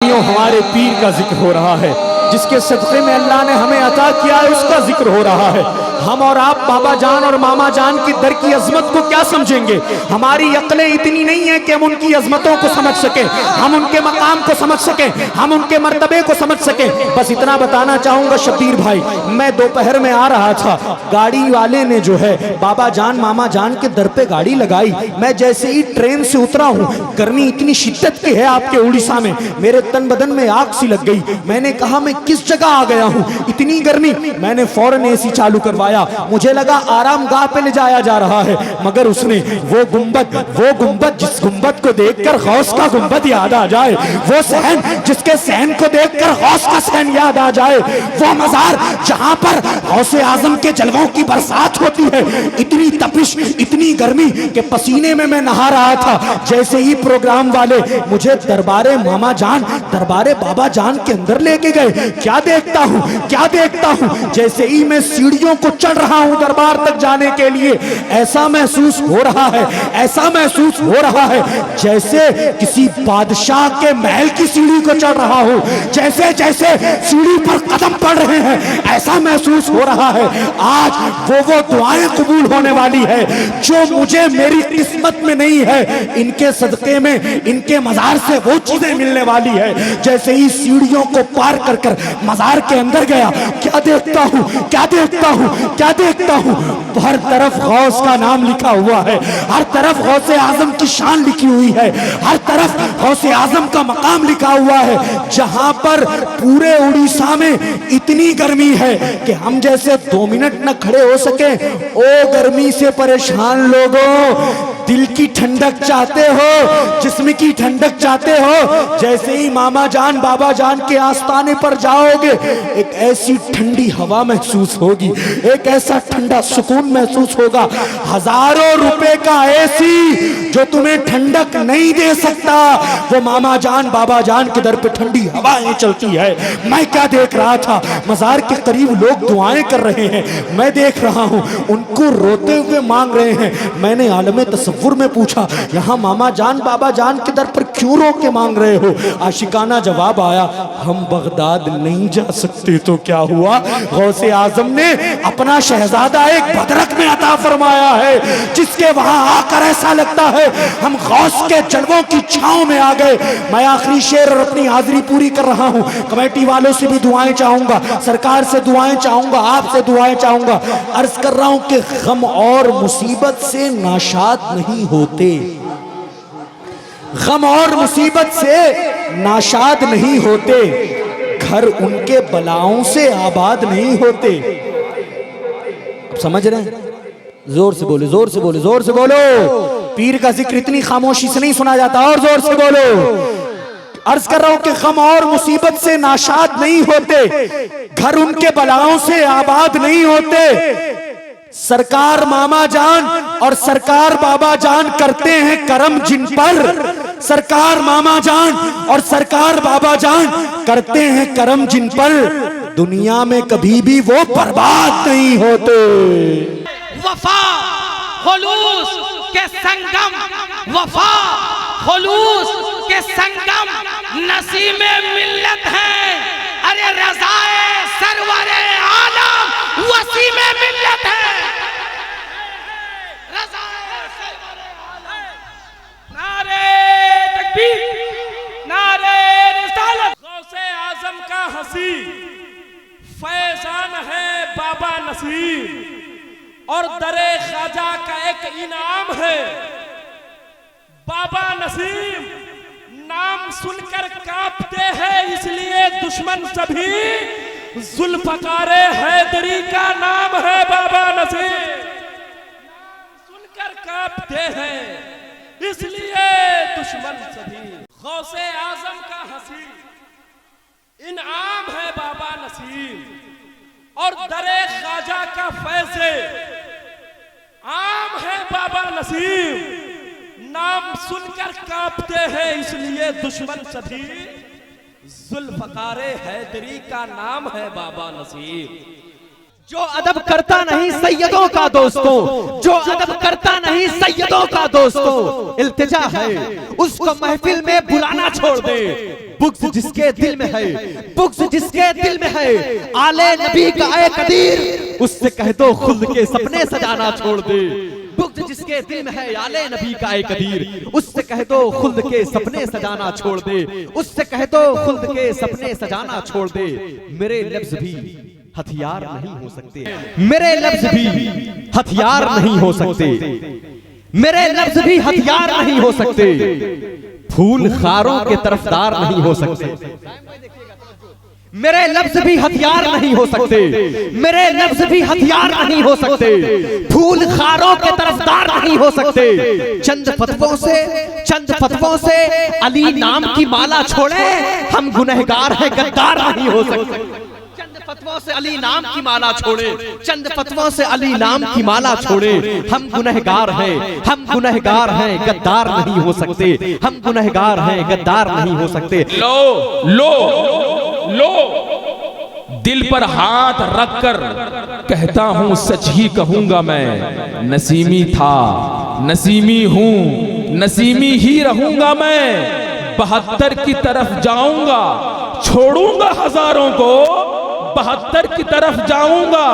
भाइयों, हमारे पीर का जिक्र हो रहा है, जिसके सदक़े में अल्लाह ने हमें अता किया है, उसका जिक्र हो रहा है। हम और आप बाबा जान और मामा जान की दर की अजमत को क्या समझेंगे? हमारी अक्लें इतनी नहीं है कि हम उनकी अजमतों को समझ सकें, हम उनके मकाम को समझ सकें, हम उनके मर्तबे को समझ सकें। बस इतना बताना चाहूंगा शब्बीर भाई, मैं दोपहर में आ रहा था, गाड़ी वाले ने जो है बाबा जान मामा जान के दर पे गाड़ी लगाई। मैं जैसे ही ट्रेन से उतरा हूँ, गर्मी इतनी शिद्दत की है आपके उड़ीसा में, मेरे तन बदन में आग सी लग गई। मैंने कहा मैं किस जगह आ गया हूँ, इतनी गर्मी। मैंने फौरन एसी चालू करवाया, मुझे लगा आरामगाह पे ले जाया जा रहा है, मगर उसने वो गुंबद जिस गुंबद को देखकर गौस का गुंबद याद आ जाए, वो सहन जिसके सहन को देखकर गौस का सहन याद आ जाए, वो मजार जहां पर गौसे आजम के जलवों की बरसात होती है, इतनी तपिश इतनी गर्मी के पसीने में मैं नहा रहा था। जैसे ही प्रोग्राम वाले मुझे दरबारे मामा जान दरबारे बाबा जान के अंदर लेके गए, क्या देखता हूँ, जैसे ही मैं सीढ़ियों को चढ़ रहा हूं दरबार तक जाने के लिए, ऐसा महसूस हो रहा है जैसे किसी बादशाह के महल की सीढ़ी को चढ़ रहा हूं। जैसे जैसे सीढ़ी पर कदम पड़ रहे हैं, ऐसा महसूस हो रहा है आज वो दुआएं कबूल होने वाली है जो मुझे मेरी किस्मत में नहीं है, इनके सदके में इनके मजार से वो चीजें मिलने वाली है। जैसे ही सीढ़ियों को पार कर मजार के अंदर गया, क्या देखता हूँ, हर तरफ गौस का नाम लिखा हुआ है, हर तरफ गौसे आजम की शान लिखी हुई है, हर तरफ गौसे आजम का मकाम लिखा हुआ है। जहां पर पूरे उड़ीसा में इतनी गर्मी है कि हम जैसे 2 मिनट न खड़े हो सके। ओ गर्मी से परेशान लोगों, दिल की ठंडक चाहते हो, जिस्म की ठंडक चाहते हो, जैसे ही मामा जान बाबा जान के आस्थाने पर जाओगे, एक ऐसी ठंडी हवा महसूस होगी, एक ऐसा ठंडा सुकून महसूस होगा। हजारों रुपए का एसी जो तुम्हें ठंडक नहीं दे सकता, वो मामा जान बाबा जान के दर पे ठंडी हवाएं चलती है। मैं क्या देख रहा था, मजार के करीब लोग दुआएं कर रहे हैं, मैं देख रहा हूं उनको रोते हुए मांग रहे हैं। मैंने आलमे तसव्वुर में पूछा, यहाँ मामा जान बाबा जान के दर पर क्यों रो के मांग रहे हो? आशिकाना जवाब आया, हम बगदाद नहीं जा सकते तो क्या हुआ, गौसे आजम ने अपना शहजादा एक बदरक में अता फरमाया है, जिसके वहां आकर ऐसा लगता है हम गौस के जलवों की छांव में आ गए। मैं आखिरी शेर और अपनी हाजिरी पूरी कर रहा हूं। कमेटी वालों से भी दुआएं चाहूंगा, सरकार से दुआएं चाहूंगा, आपसे दुआएं चाहूंगा। अर्ज कर रहा हूं कि गम और मुसीबत से नाशाद नहीं होते, गम और मुसीबत से नाशाद नहीं होते, घर उनके बलाओं से आबाद नहीं होते। समझ रहे हैं? जोर से बोलो, जोर से बोलो, जोर से बोलो। पीर का जिक्र इतनी खामोशी से नहीं सुना जाता, और जोर से बोलो। अर्ज कर रहा हूं कि गम और मुसीबत से नाशाद नहीं होते, घर उनके बलाओं से आबाद नहीं होते। सरकार मामा जान और सरकार बाबा जान करते हैं करम जिन पर, सरकार मामा जान और सरकार बाबा जान करते हैं करम जिन पर, दुनिया में कभी भी वो बर्बाद नहीं होते। वफा खुलूस के संगम, वफा खुलूस के संगम नसीमे मिल्लत है। अरे रज़ाए सरवरे आलम वसीमे मिल्लत है, रज़ाए सरवरे आलम। नारे तकबीर, नारे रिसालत। गौसे आजम का हंसी फैजान है बाबा नसीर, और दरे ख्वाजा का एक इनाम है बाबा नसीम। नाम सुनकर कांपते हैं इसलिए दुश्मन सभी, जुल्फकारे हैदरी का नाम है बाबा नसीम। नाम सुनकर कांपते हैं इसलिए दुश्मन सभी, गौसे आजम का हंसी इनाम है बाबा नसीम, और दरे ख्वाजा का फैज़े आम है बाबा नसीम। नाम सुनकर कांपते हैं इसलिए दुश्मन सभी, जुल्फकारे हैदरी का नाम है बाबा नसीम। जो अदब करता नहीं सैयदों का दोस्तों, जो अदब करता नहीं सैयदों का दोस्तों, इल्तिजा है उसको महफिल में बुलाना छोड़ दे। बुग़्ज़ जिसके दिल में है, बुग़्ज़ जिसके दिल में है, आले नबी का ऐ कदीर, उससे कह दो खुल्द के सपने सजाना छोड़ दे। बुग़्ज़ जिसके दिल में है, आले नबी का ऐ कदीर, उससे कह दो खुल्द के सपने सजाना छोड़ दे, उससे कह दो खुल्द के सपने सजाना छोड़ दे। मेरे लफ्ज़ भी हथियार नहीं हो सकते, मेरे लफ्ज़ भी हथियार नहीं हो सकते, मेरे लफ्ज़ भी हथियार नहीं हो सकते, फूल खारों के तरफदार नहीं हो सकते। मेरे लफ्ज़ भी हथियार नहीं हो सकते, मेरे लफ्ज़ भी हथियार नहीं हो सकते, फूल खारों के तरफदार नहीं हो सकते। चंद फतवों से अली नाम की माला छोड़े, हम गुनहगार हैं, गद्दार नहीं हो सकते। चंद फतवों से अली नाम की माला छोड़े, चंद फतवों से अली नाम की माला छोड़े, हम गुनहगार हैं, हम गुनहगार हैं, गद्दार नहीं हो सकते, हम गुनहगार हैं, गद्दार नहीं हो सकते। लो लो लो, दिल पर हाथ रखकर कहता हूं, सच ही कहूंगा मैं, नसीमी था, नसीमी हूं, नसीमी ही रहूंगा मैं। 72 की तरफ जाऊंगा, छोड़ूंगा हजारों को, 72 की तरफ जाऊंगा,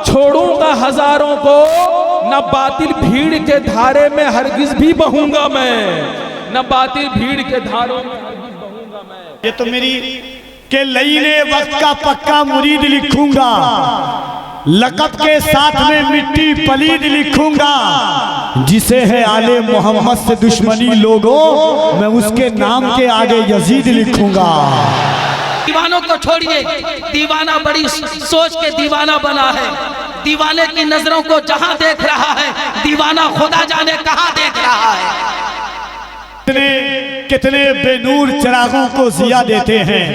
छोड़ूंगा हजारों को। न बातिल भीड़ के धारे में हरगिज भी बहूंगा मैं, न बातिल भीड़ के धारों में हरगिज बहूंगा मैं। ये तो मेरी के लईने वक्त का पक्का मुरीद लिखूंगा, लक़ब के साथ में मिट्टी पलीद लिखूंगा। जिसे है आले मोहम्मद से दुश्मनी लोगों, मैं उसके नाम के आगे यजीद लिखूंगा। दीवानों को छोड़िए, दीवाना बड़ी सोच के दीवाना बना है। दीवाने की नजरों को जहां देख रहा है, दीवाना खुदा जाने कहां देख रहा है। कितने बेनूर चिरागों को जिया देते हैं,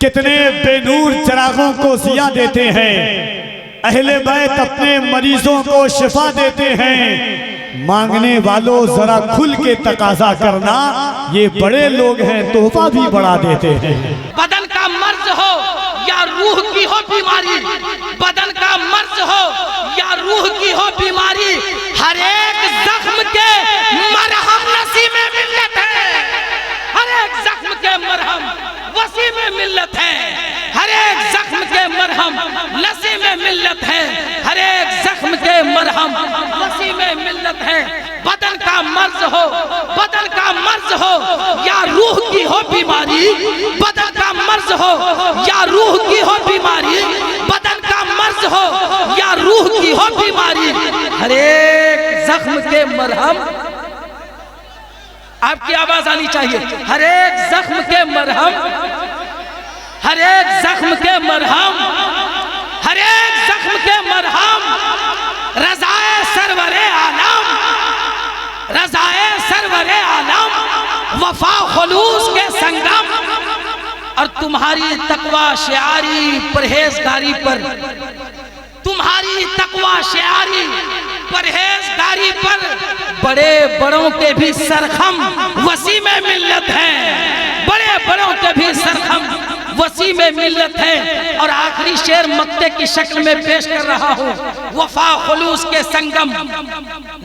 कितने बेनूर चिरागों को जिया देते हैं। अहले बैत अपने मरीजों को शिफा देते हैं। मांगने वालों जरा खुल के तकाजा करना, ये बड़े लोग हैं, तोहफा भी बढ़ा देते हैं। बदन का मर्ज हो या रूह की हो बीमारी, बदन का मर्ज हो या रूह की हो बीमारी, हर एक जख्म के मरहम नसीब में मिल्लत है, हर एक जख्म के मरहम वसी में मिल्लत है, हर एक जख्म के मरहम नसीब में मिल्लत है, हर एक जख्म के मरहम वसी में मिल्लत है। बदन का मर्ज हो, बदन का मर्ज हो या रूह की हो बीमारी, बदन का मर्ज हो या रूह की हो बीमारी, बदन का मर्ज हो या रूह की हो बीमारी, हर एक जख्म के मरहम, आपकी आवाज आनी चाहिए, हर एक जख्म के मरहम, हर एक जख्म के मरहम, हर एक जख्म के मरहम, रज़ाए सरवरे आलम, रज़ाए सरवरे आलम, वफा खुलूस के संगम। और तुम्हारी तकवा शियारी परहेजगारी पर, तुम्हारी तकवा शियारी परहेजगारी पर, बड़े बड़ों के भी सरखम वसी में मिल्लत है, बड़े बड़ों के भी सरखम वसी में मिल्लत है। और आखिरी शेर मक्ते की शक्ल में पेश कर रहा हूँ, वफा खुलूस के संगम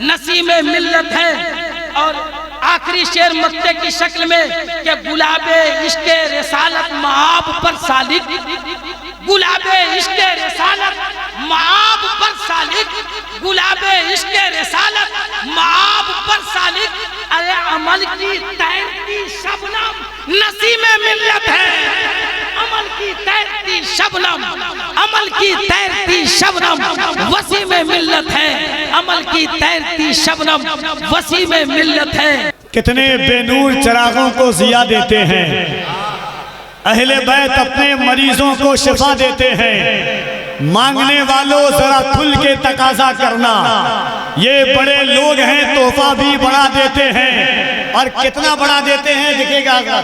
नसी में मिल्लत है। और आखिरी शेर मक्ते की शक्ल में कि गुलाबे इश्क़े रिसालत माब पर सालिक, गुलाबे इश्क़े रिसालत माब पर सालिक, गुलाबे इश्क़े रिसालत माब पर सालिक। अरे अमल की तैरती शबनम नसी में मिल्लत है, अमल की तैरती शबनम, अमल की तैरती शबनम वसी में मिल्लत है, अमल की तैरती शबनम वसी में मिल्लत है। कितने बेनूर चिरागों को जिया देते हैं, अहले बैत अपने मरीजों को शिफा देते हैं। मांगने वालों जरा खुल के तकाजा करना, ये बड़े लोग हैं, तोहफा भी बढ़ा देते हैं। और कितना बढ़ा देते हैं देखिएगा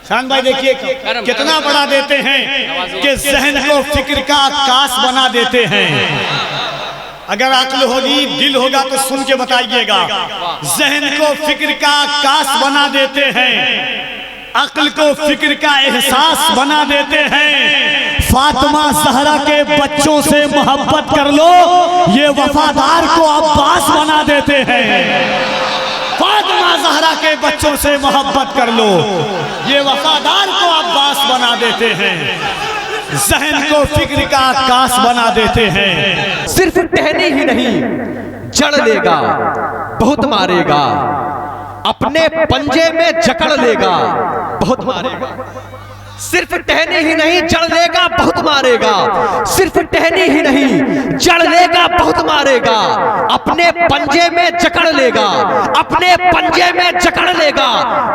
शान भाई, देखिए कितना बढ़ा देते हैं कि जहन को फिक्र का आकाश बना देते हैं। अगर अक्ल होगी, दिल होगा तो सुन के बताइएगा। जहन को फिक्र का आकाश बना देते हैं, अक्ल को फिक्र का एहसास बना देते हैं। फातिमा ज़हरा के बच्चों से मोहब्बत कर लो, ये वफादार को अब्बास बना देते हैं। फातिमा जहरा के बच्चों से मोहब्बत कर लो। ये वफादार को अब्बास बना देते हैं, जहन को फिक्र का आकाश बना देते हैं। सिर्फ टहनी ही नहीं जड़ लेगा, बहुत मारेगा, अपने पंजे में जकड़ लेगा, बहुत मारेगा। सिर्फ टहनी ही नहीं जड़ लेगा, बहुत मारेगा। सिर्फ टहनी ही नहीं जड़ लेगा, बहुत मारेगा, अपने पंजे में जकड़ लेगा, अपने पंजे में जकड़ लेगा,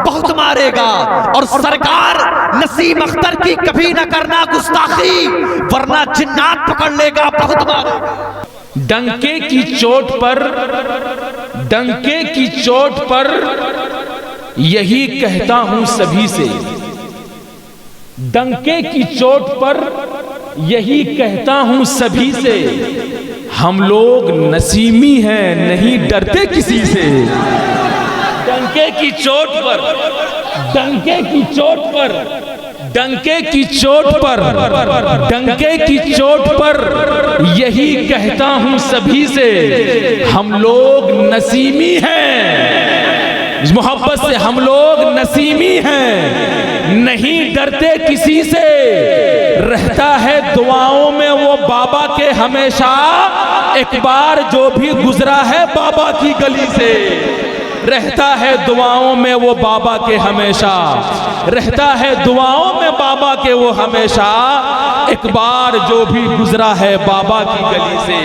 बहुत मारेगा। और सरकार नसीम अख्तर की कभी न करना गुस्ताखी, वरना जिन्नात पकड़ लेगा, बहुत मारेगा। डंके की चोट पर, डंके की चोट पर यही कहता हूं सभी से, डंके की चोट पर यही कहता हूं सभी से, हम लोग नसीमी हैं, नहीं डरते किसी से। डंके की चोट पर, डंके की चोट पर, डंके की चोट पर, डंके की चोट पर यही कहता हूं सभी से, हम लोग नसीमी हैं, इस मोहब्बत से हम लोग नसीमी हैं, नहीं डरते किसी से। रहता है दुआओं में वो बाबा के हमेशा, एक बार जो भी गुजरा है बाबा की गली से। रहता है दुआओं में वो बाबा के हमेशा, रहता है दुआओं में बाबा के वो हमेशा, एक बार जो भी गुजरा है बाबा की गली से।